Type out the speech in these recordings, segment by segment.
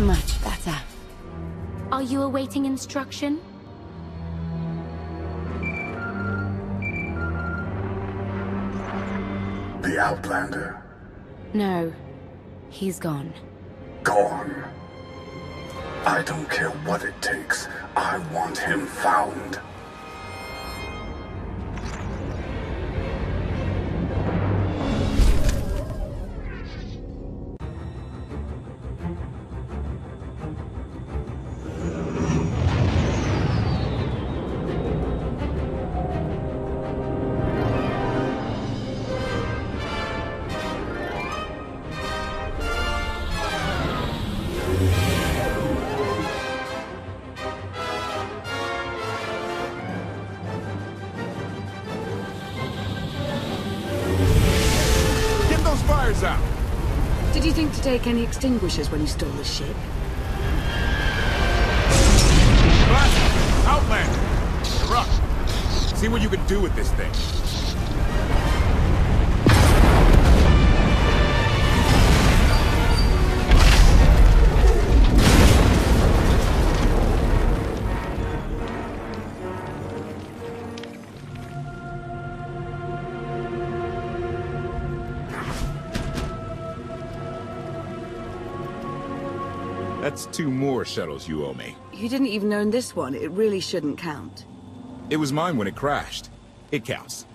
Much better. Are you awaiting instruction? The Outlander. No. He's gone. Gone. I don't care what it takes. I want him found. Out. Did you think to take any extinguishers when you stole the ship? Outlander! You're up. See what you can do with this thing. That's 2 more shuttles you owe me. You didn't even own this one. It really shouldn't count. It was mine when it crashed. It counts.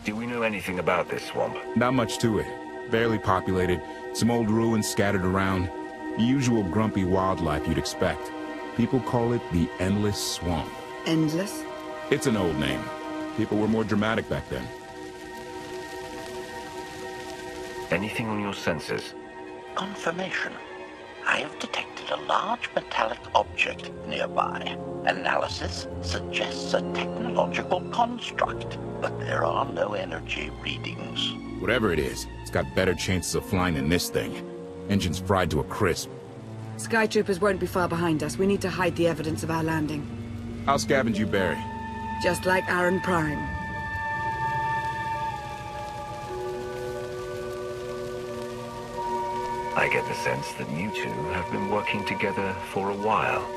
Do we know anything about this swamp? Not much to it. Barely populated. Some old ruins scattered around. The usual grumpy wildlife you'd expect. People call it the Endless Swamp. Endless? It's an old name. People were more dramatic back then. Anything on your sensors? Confirmation. I have detected a large metallic object nearby. Analysis suggests a technological construct, but there are no energy readings. Whatever it is, it's got better chances of flying than this thing. Engine's fried to a crisp. Skytroopers won't be far behind us. We need to hide the evidence of our landing. I'll scavenge you, Barry. Just like Aaron Prime. I get the sense that you two have been working together for a while.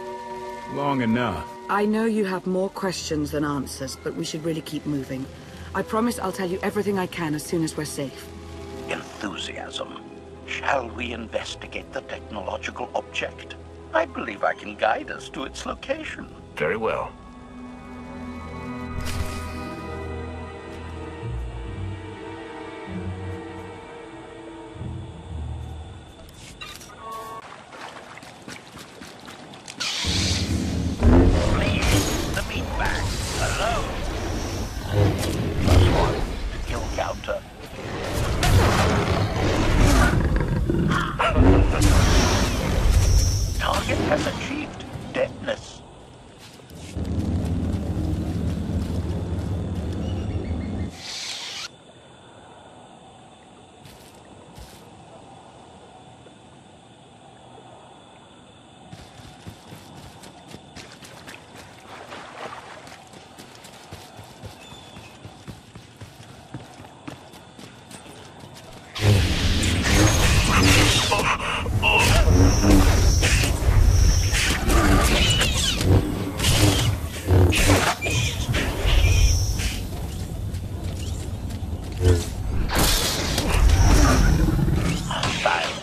Long enough. I know you have more questions than answers, but we should really keep moving. I promise I'll tell you everything I can as soon as we're safe. Enthusiasm. Shall we investigate the technological object? I believe I can guide us to its location. Very well. Target has achieved deadness.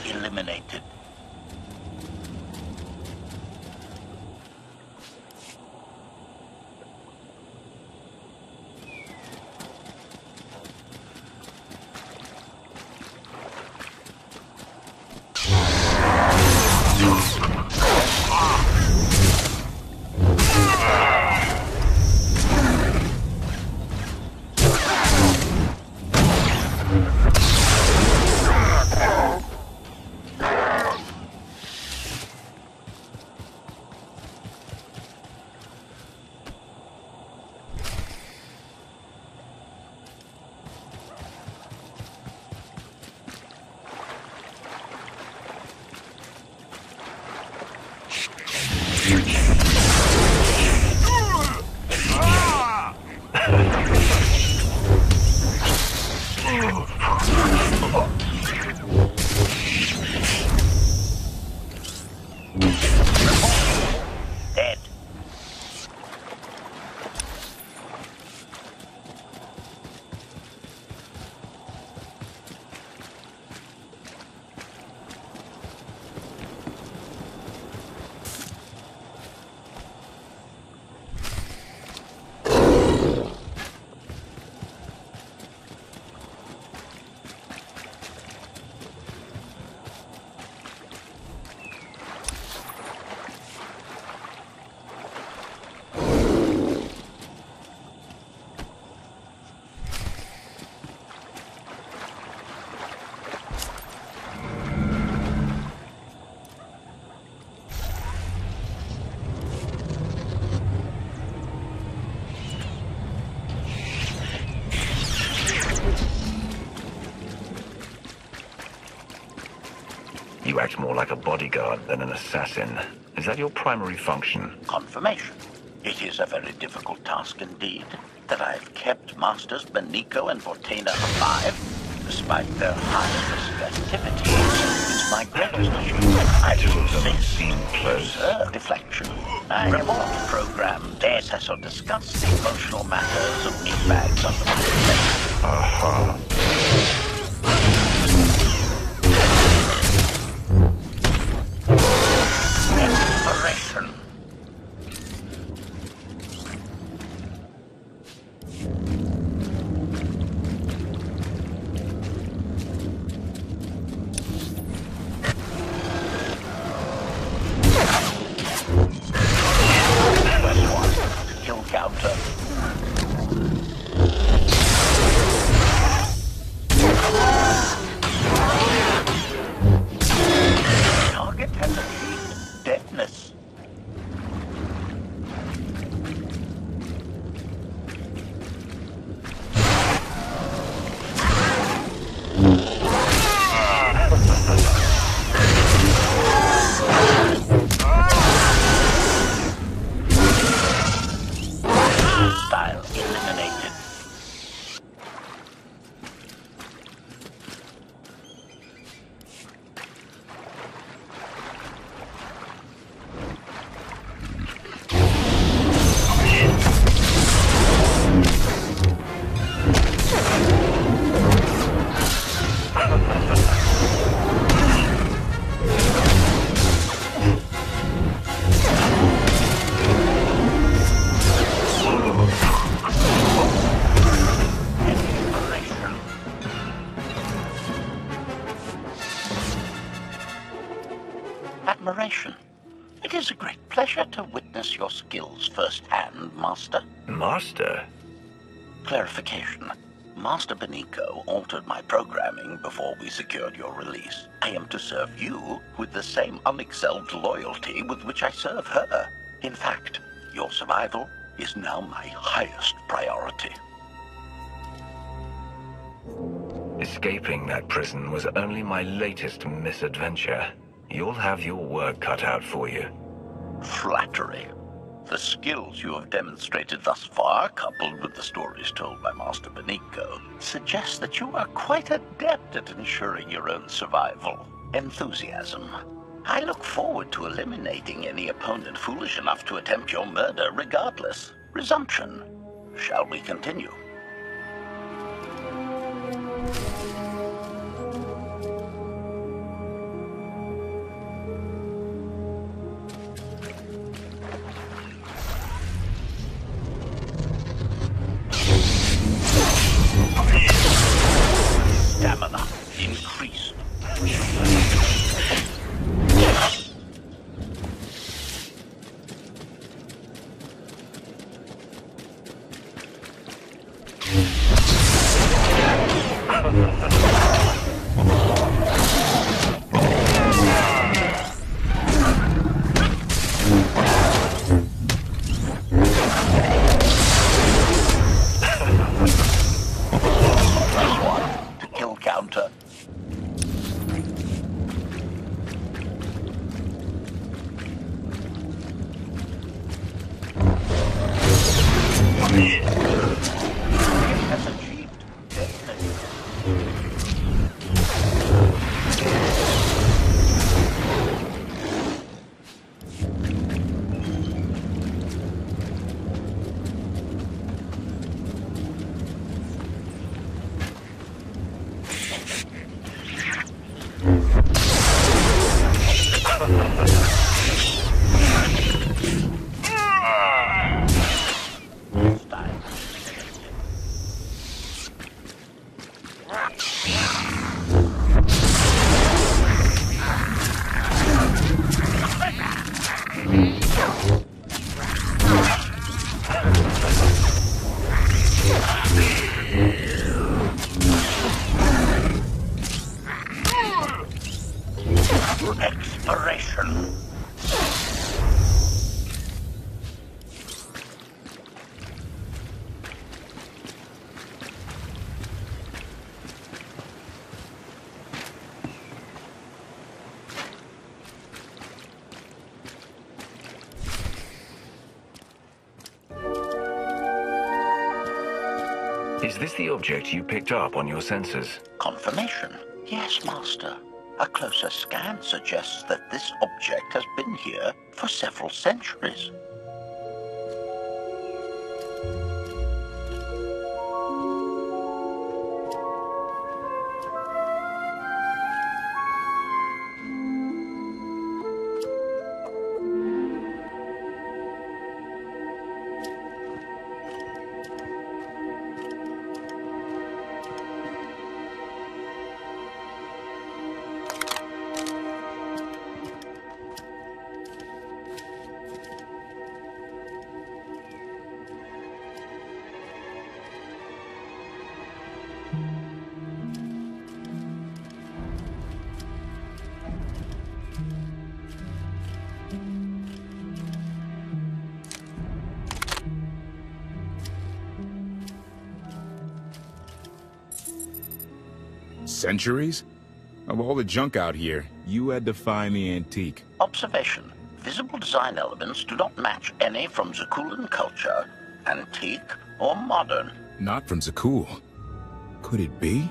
Eliminated. You act more like a bodyguard than an assassin. Is that your primary function? Confirmation. It is a very difficult task indeed, that I have kept Masters Beniko and Vortena alive, despite their high risk activities. It's my greatest achievement. I Two will of them say seem close. deflection. I report program. The assessor discuss the emotional matters of meatbags under the Aha. Exploration. Kill counter. Target has achieved deadness. Style eliminated. Exploration. Admiration. It is a great pleasure to witness your skills firsthand, Master. Master? Clarification. Master Beniko altered my programming before we secured your release. I am to serve you with the same unexcelled loyalty with which I serve her. In fact, your survival is now my highest priority. Escaping that prison was only my latest misadventure. You'll have your work cut out for you. Flattery. The skills you have demonstrated thus far, coupled with the stories told by Master Beniko, suggest that you are quite adept at ensuring your own survival. Enthusiasm. I look forward to eliminating any opponent foolish enough to attempt your murder regardless. Resumption. Shall we continue? Stamina increased. To kill counter. Has achieved deadness. Exploration. Is this the object you picked up on your sensors? Confirmation. Yes, Master. A closer scan suggests that this object has been here for several centuries. Centuries? Of all the junk out here, you had to find the antique. Observation. Visible design elements do not match any from Zakuulan culture, antique or modern. Not from Zakuul. Could it be?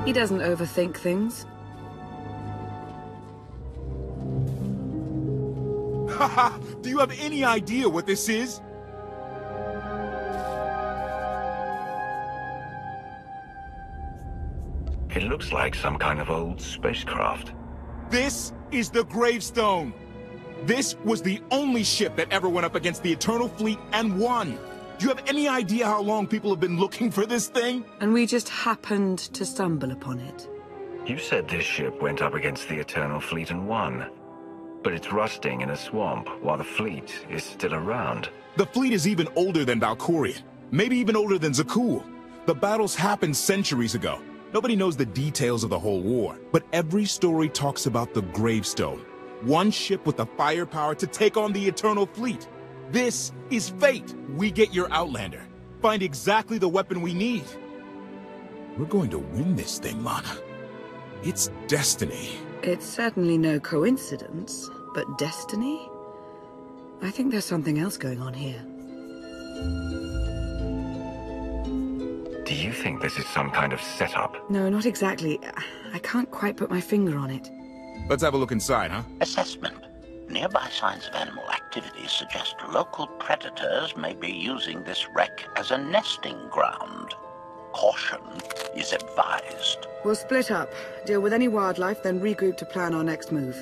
He doesn't overthink things. Haha! Do you have any idea what this is? It looks like some kind of old spacecraft. This is the Gravestone. This was the only ship that ever went up against the Eternal Fleet and won. Do you have any idea how long people have been looking for this thing? And we just happened to stumble upon it. You said this ship went up against the Eternal Fleet and won. But it's rusting in a swamp while the fleet is still around. The fleet is even older than Valkyrian. Maybe even older than Zakuul. The battles happened centuries ago. Nobody knows the details of the whole war. But every story talks about the Gravestone. One ship with the firepower to take on the Eternal Fleet. This is fate. We get your Outlander. Find exactly the weapon we need. We're going to win this thing, Lana. It's destiny. It's certainly no coincidence, but destiny? I think there's something else going on here. Do you think this is some kind of setup? No, not exactly. I can't quite put my finger on it. Let's have a look inside, huh? Assessment. Nearby signs of animal activity suggest local predators may be using this wreck as a nesting ground. Caution is advised. We'll split up, deal with any wildlife, then regroup to plan our next move.